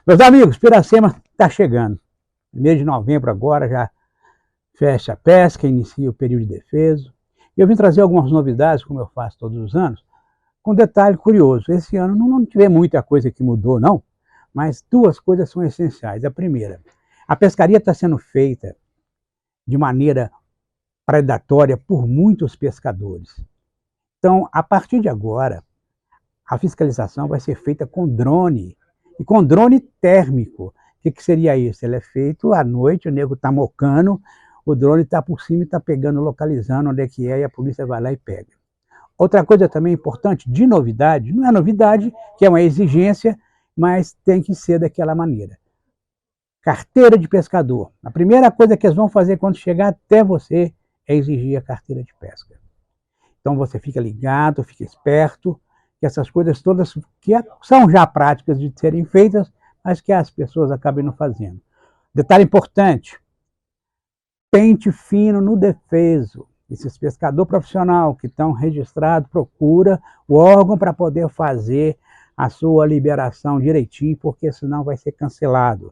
Meus amigos, Piracema está chegando. Mês de novembro agora já fecha a pesca, inicia o período de defeso. Eu vim trazer algumas novidades, como eu faço todos os anos, com um detalhe curioso. Esse ano não tivemos muita coisa que mudou, não, mas duas coisas são essenciais. A primeira, a pescaria está sendo feita de maneira predatória por muitos pescadores. Então, a partir de agora, a fiscalização vai ser feita com drone, e com drone térmico. O que seria isso? Ele é feito à noite, o nego está mocando, o drone está por cima e está pegando, localizando onde é que é, e a polícia vai lá e pega. Outra coisa também importante, de novidade, não é novidade, que é uma exigência, mas tem que ser daquela maneira. Carteira de pescador. A primeira coisa que eles vão fazer quando chegar até você é exigir a carteira de pesca. Então você fica ligado, fica esperto, que essas coisas todas que são já práticas de serem feitas, mas que as pessoas acabam não fazendo. Detalhe importante, pente fino no defeso. Esses pescadores profissionais que estão registrados, procura o órgão para poder fazer a sua liberação direitinho, porque senão vai ser cancelado.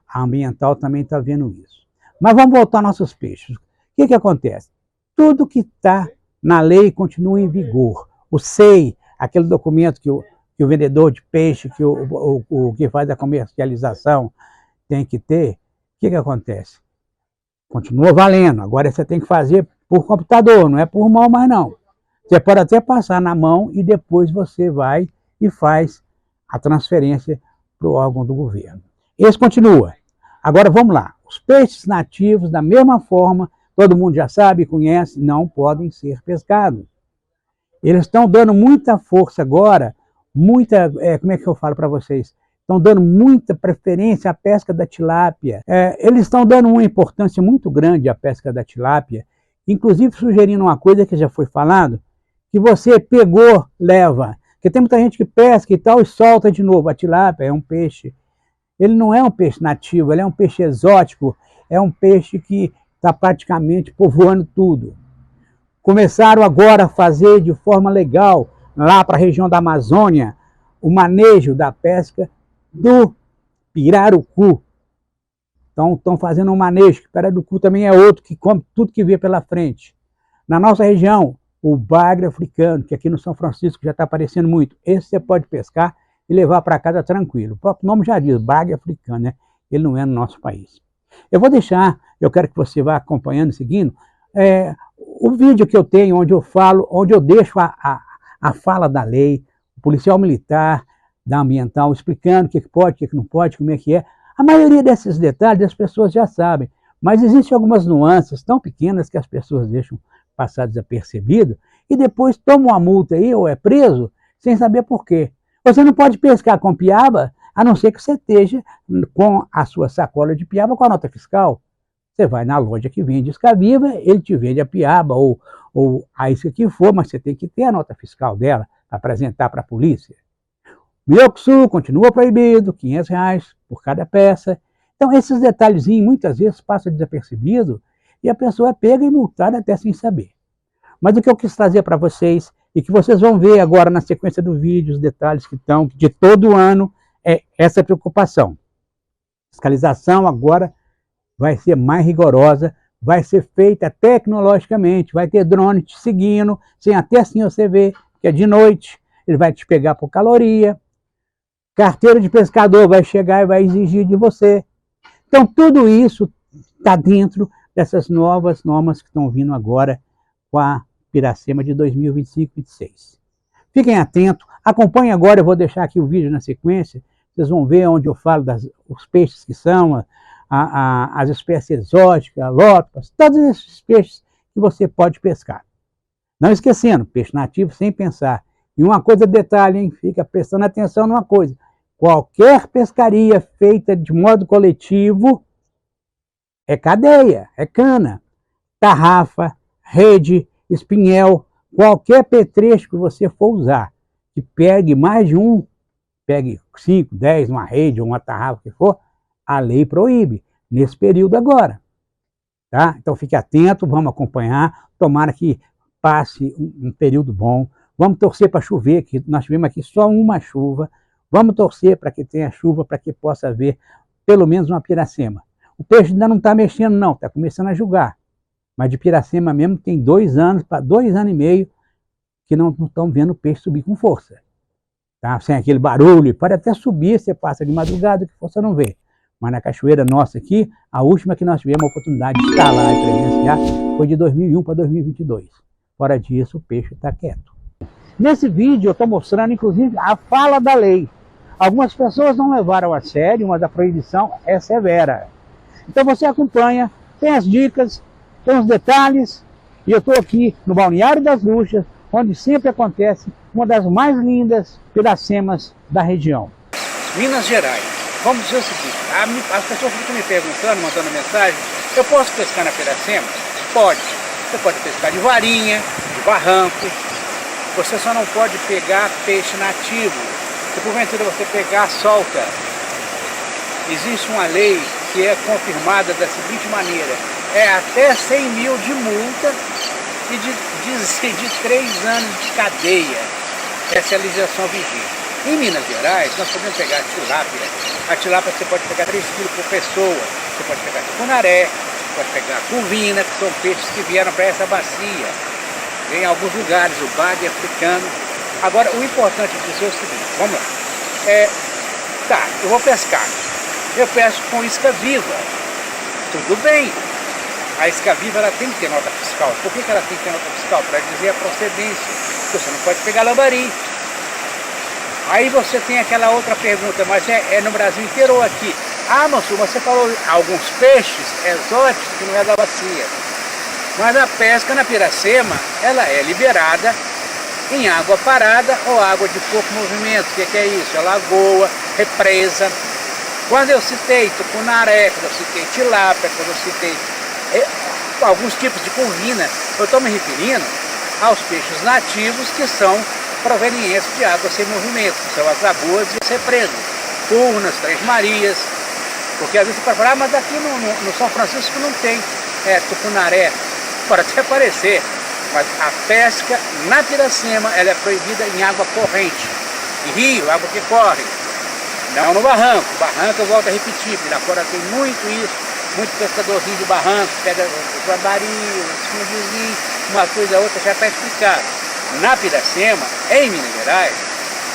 A ambiental também está vendo isso. Mas vamos voltar aos nossos peixes. O que acontece? Tudo que está na lei continua em vigor. O SEI, aquele documento que o vendedor de peixe, o que faz a comercialização tem que ter, o que acontece? Continua valendo. Agora você tem que fazer por computador, não é por mão mais não. Você pode até passar na mão e depois você vai e faz a transferência para o órgão do governo. Esse continua. Agora vamos lá. Os peixes nativos, da mesma forma, todo mundo já sabe, conhece, não podem ser pescados. Eles estão dando muita força agora, como é que eu falo para vocês? Estão dando muita preferência à pesca da tilápia. Eles estão dando uma importância muito grande à pesca da tilápia, inclusive sugerindo uma coisa que já foi falado, que você pegou, leva. Porque tem muita gente que pesca e tal e solta de novo. A tilápia é um peixe, ele não é um peixe nativo, ele é um peixe exótico, é um peixe que está praticamente povoando tudo. Começaram agora a fazer de forma legal, lá para a região da Amazônia, o manejo da pesca do pirarucu. Então, estão fazendo um manejo, que o pirarucu também é outro que come tudo que vê pela frente. Na nossa região, o bagre africano, que aqui no São Francisco já está aparecendo muito, esse você pode pescar e levar para casa tranquilo. O próprio nome já diz, bagre africano, né? Ele não é no nosso país. Eu vou deixar, eu quero que você vá acompanhando e seguindo, o vídeo que eu tenho, onde eu falo, onde eu deixo a fala da lei, o policial militar, da ambiental, explicando o que pode, o que não pode, como é que é. A maioria desses detalhes as pessoas já sabem, mas existem algumas nuances tão pequenas que as pessoas deixam passar desapercebido e depois tomam uma multa aí ou é preso sem saber por quê. Você não pode pescar com piaba, a não ser que você esteja com a sua sacola de piaba com a nota fiscal. Você vai na loja que vende isca viva, ele te vende a piaba ou a isca que for, mas você tem que ter a nota fiscal dela para apresentar para a polícia. Mirocuçu continua proibido, R$500 por cada peça. Então esses detalhezinhos muitas vezes passam desapercebido e a pessoa é pega e multada até sem saber. Mas o que eu quis trazer para vocês e que vocês vão ver agora na sequência do vídeo, os detalhes que estão de todo ano, é essa preocupação. Fiscalização agora vai ser mais rigorosa, vai ser feita tecnologicamente, vai ter drone te seguindo, sem até assim você ver que é de noite, ele vai te pegar por caloria, carteira de pescador vai chegar e vai exigir de você. Então tudo isso está dentro dessas novas normas que estão vindo agora com a Piracema de 2025-26. Fiquem atentos, acompanhem agora, eu vou deixar aqui o vídeo na sequência, vocês vão ver onde eu falo dos peixes que são, as espécies exóticas, lótupas, todos esses peixes que você pode pescar. Não esquecendo, peixe nativo sem pensar. E uma coisa, detalhe, hein? Fica prestando atenção numa coisa. Qualquer pescaria feita de modo coletivo é cadeia, é cana. Tarrafa, rede, espinhel, qualquer petrecho que você for usar, que pegue mais de um, pegue 5, 10, uma rede ou uma tarrafa que for, a lei proíbe, nesse período agora. Tá? Então fique atento, vamos acompanhar, tomara que passe um período bom, vamos torcer para chover, que nós tivemos aqui só uma chuva, Vamos torcer para que tenha chuva, para que possa haver pelo menos uma piracema. O peixe ainda não está mexendo não, está começando a julgar. Mas de piracema mesmo tem 2 anos, para 2 anos e meio, que não estão vendo o peixe subir com força. Tá? Sem aquele barulho, pode até subir, você passa de madrugada, que você não vê. Mas na cachoeira nossa aqui, a última que nós tivemos a oportunidade de estar lá e presenciar foi de 2001 para 2022. Fora disso, o peixe está quieto. Nesse vídeo eu estou mostrando, inclusive, a fala da lei. Algumas pessoas não levaram a sério, mas a proibição é severa. Então você acompanha, tem as dicas, tem os detalhes, e eu estou aqui no Balneário das Luxas, onde sempre acontece uma das mais lindas piracemas da região. Minas Gerais. Vamos dizer o seguinte, as pessoas ficam me perguntando, mandando mensagem, eu posso pescar na piracema? Pode. Você pode pescar de varinha, de barranco, você só não pode pegar peixe nativo. Se porventura você pegar, solta. Existe uma lei que é confirmada da seguinte maneira, é até 100 mil de multa e de 3 anos de cadeia. Essa é a legislação vigente. Em Minas Gerais, nós podemos pegar a tilápia. A tilápia você pode pegar 3 kg por pessoa. Você pode pegar tucunaré, pode pegar curvina, que são peixes que vieram para essa bacia. Em alguns lugares, o bagre africano. Agora, o importante é dizer o seguinte, vamos lá. Tá, eu vou pescar. Eu pesco com isca viva. Tudo bem. A isca viva ela tem que ter nota fiscal. Por que ela tem que ter nota fiscal? Para dizer a procedência. Você não pode pegar lambari. Aí você tem aquela outra pergunta, mas é no Brasil inteiro ou aqui? Ah, moço, você falou alguns peixes exóticos que não é da bacia. Mas a pesca na piracema, ela é liberada em água parada ou água de pouco movimento. O que é isso? É lagoa, represa. Quando eu citei tucunaré, quando eu citei tilápia, quando eu citei alguns tipos de curvina, eu estou me referindo aos peixes nativos que são provenientes de água sem movimento, que são as lagoas e as represas, Furnas, Três Marias, porque às vezes você pode falar, mas aqui no São Francisco não tem tucunaré, pode até aparecer, mas a pesca na piracema ela é proibida em água corrente, em rio, água que corre, não no barranco. Barranco eu volto a repetir, porque lá fora tem muito isso, muito pescadorzinho de barranco, pega o lambari, o fundizinho, uma coisa ou outra, já está explicado. Na piracema, em Minas Gerais,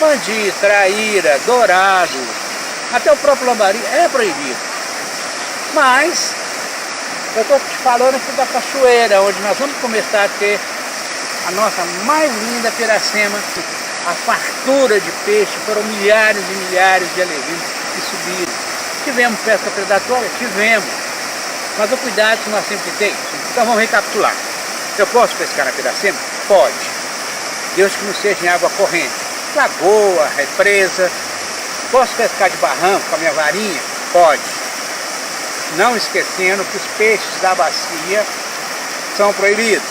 pandi, traíra, dourado, até o próprio lambari é proibido. Mas eu estou te falando aqui da cachoeira, onde nós vamos começar a ter a nossa mais linda piracema. A fartura de peixe, foram milhares e milhares de alevinos que subiram. Tivemos pesca predatória? Tivemos. Mas o cuidado que nós sempre temos. Então vamos recapitular. Eu posso pescar na piracema? Pode. Desde que não seja em água corrente. Lagoa, represa. Posso pescar de barranco com a minha varinha? Pode. Não esquecendo que os peixes da bacia são proibidos.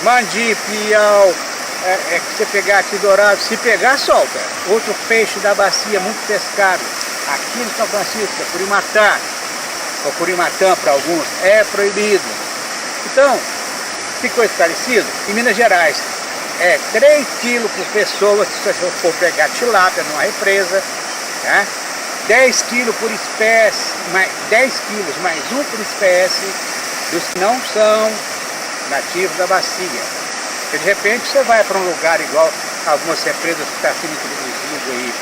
Mandi, piau, que você pegar aqui dourado, se pegar, solta. Outro peixe da bacia muito pescado, aqui no São Francisco, é curimatá, ou curimatã para alguns, é proibido. Então, ficou esclarecido? Em Minas Gerais, 3 kg por pessoa, se você for pegar tilápia numa represa, tá? 10 kg por espécie, 10 quilos mais 1 por espécie, dos que não são nativos da bacia. Porque de repente você vai para um lugar igual algumas represas que está sendo introduzido aí,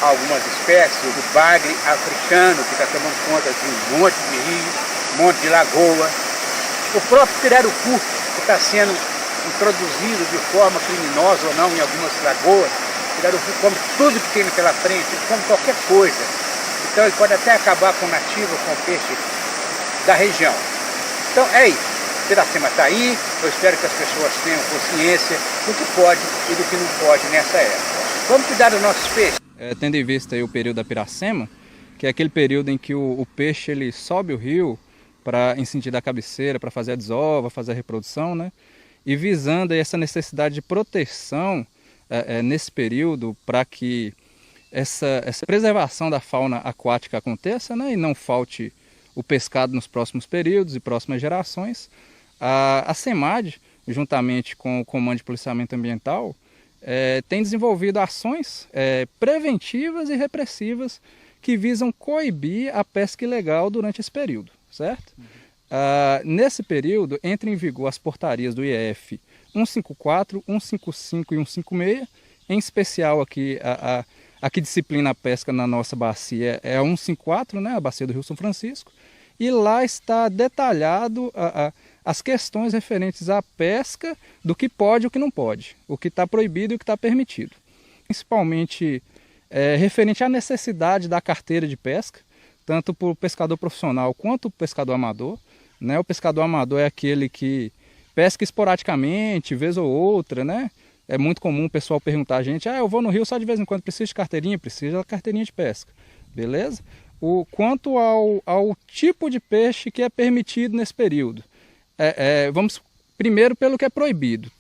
algumas espécies, do bagre africano, que está tomando conta de um monte de rio, um monte de lagoa. O próprio pirarucu, que está sendo introduzido de forma criminosa ou não em algumas lagoas. O pirarucu come tudo que tem pela frente, ele come qualquer coisa. Então ele pode até acabar com o nativo, com o peixe da região. Então é isso. A piracema está aí, eu espero que as pessoas tenham consciência do que pode e do que não pode nessa época. Vamos cuidar dos nossos peixes. Tendo em vista aí o período da piracema, que é aquele período em que o peixe ele sobe o rio em sentido da cabeceira, para fazer a desova, fazer a reprodução, né? E visando aí essa necessidade de proteção nesse período para que essa preservação da fauna aquática aconteça, né? E não falte o pescado nos próximos períodos e próximas gerações. A SEMAD, juntamente com o Comando de Policiamento Ambiental, tem desenvolvido ações preventivas e repressivas que visam coibir a pesca ilegal durante esse período, certo? Nesse período, entram em vigor as portarias do IEF 154, 155 e 156, em especial aqui a que disciplina a pesca na nossa bacia é a 154, né, a bacia do Rio São Francisco, e lá está detalhado as questões referentes à pesca, do que pode e o que não pode, o que está proibido e o que está permitido. Principalmente referente à necessidade da carteira de pesca, tanto para o pescador profissional quanto o pescador amador. Né? O pescador amador é aquele que pesca esporadicamente, vez ou outra, né? É muito comum o pessoal perguntar a gente, eu vou no rio só de vez em quando, precisa de carteirinha? Precisa da carteirinha de pesca, beleza? Quanto ao tipo de peixe que é permitido nesse período, vamos primeiro pelo que é proibido.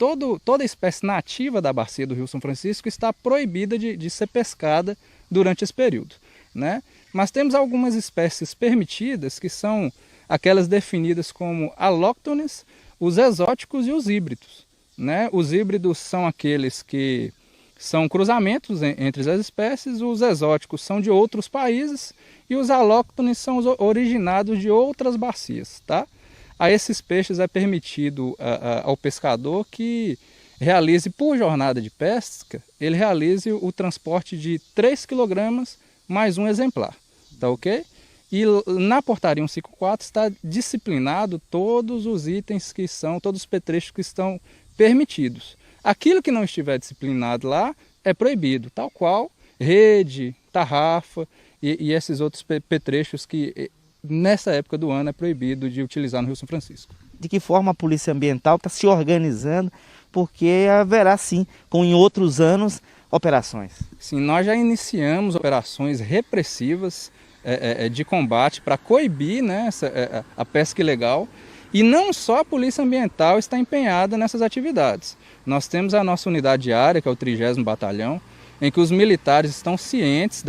Toda espécie nativa da bacia do Rio São Francisco está proibida de ser pescada durante esse período, né? Mas temos algumas espécies permitidas, que são aquelas definidas como alóctones, os exóticos e os híbridos. Né? Os híbridos são aqueles que são cruzamentos entre as espécies, os exóticos são de outros países e os alóctones são os originados de outras bacias. Tá? A esses peixes é permitido ao pescador que realize, por jornada de pesca, ele realize o transporte de 3 kg mais um exemplar. Tá ok? E na portaria 154 está disciplinado todos os itens todos os petrechos que estão permitidos. Aquilo que não estiver disciplinado lá é proibido, tal qual rede, tarrafa e esses outros petrechos que nessa época do ano é proibido de utilizar no Rio São Francisco. De que forma a Polícia Ambiental está se organizando, porque haverá sim, como em outros anos, operações? Sim, nós já iniciamos operações repressivas de combate para coibir, né, a pesca ilegal. E não só a Polícia Ambiental está empenhada nessas atividades. Nós temos a nossa unidade diária, que é o 30º Batalhão, em que os militares estão cientes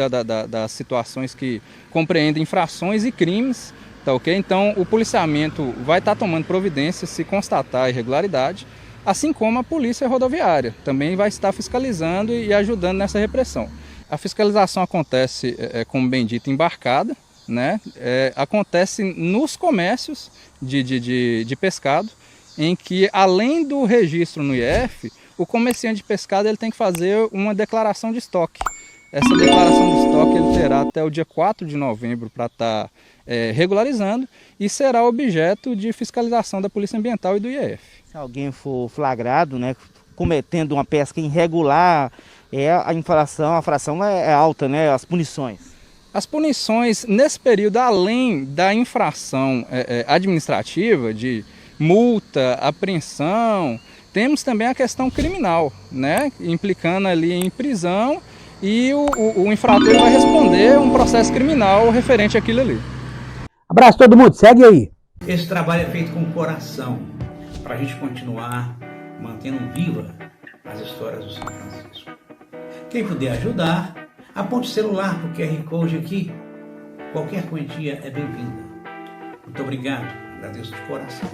das situações que compreendem infrações e crimes. Tá ok? Então o policiamento vai estar tomando providências se constatar irregularidade, assim como a Polícia Rodoviária também vai estar fiscalizando e ajudando nessa repressão. A fiscalização acontece, como bem dito, embarcada, né? Acontece nos comércios de pescado, em que além do registro no IEF, o comerciante de pescado ele tem que fazer uma declaração de estoque. Essa declaração de estoque ele terá até o dia 4 de novembro para estar regularizando e será objeto de fiscalização da Polícia Ambiental e do IEF. Se alguém for flagrado, né, cometendo uma pesca irregular, a fração é alta, né, as punições. As punições nesse período, além da infração administrativa, de multa, apreensão, temos também a questão criminal, né, implicando ali em prisão, e o infrator vai responder um processo criminal referente àquilo ali. Abraço todo mundo, segue aí. Esse trabalho é feito com coração, para a gente continuar mantendo viva as histórias do São Francisco. Quem puder ajudar, aponte o celular para o QR Code aqui. Qualquer quantia é bem-vinda. Muito obrigado, agradeço de coração.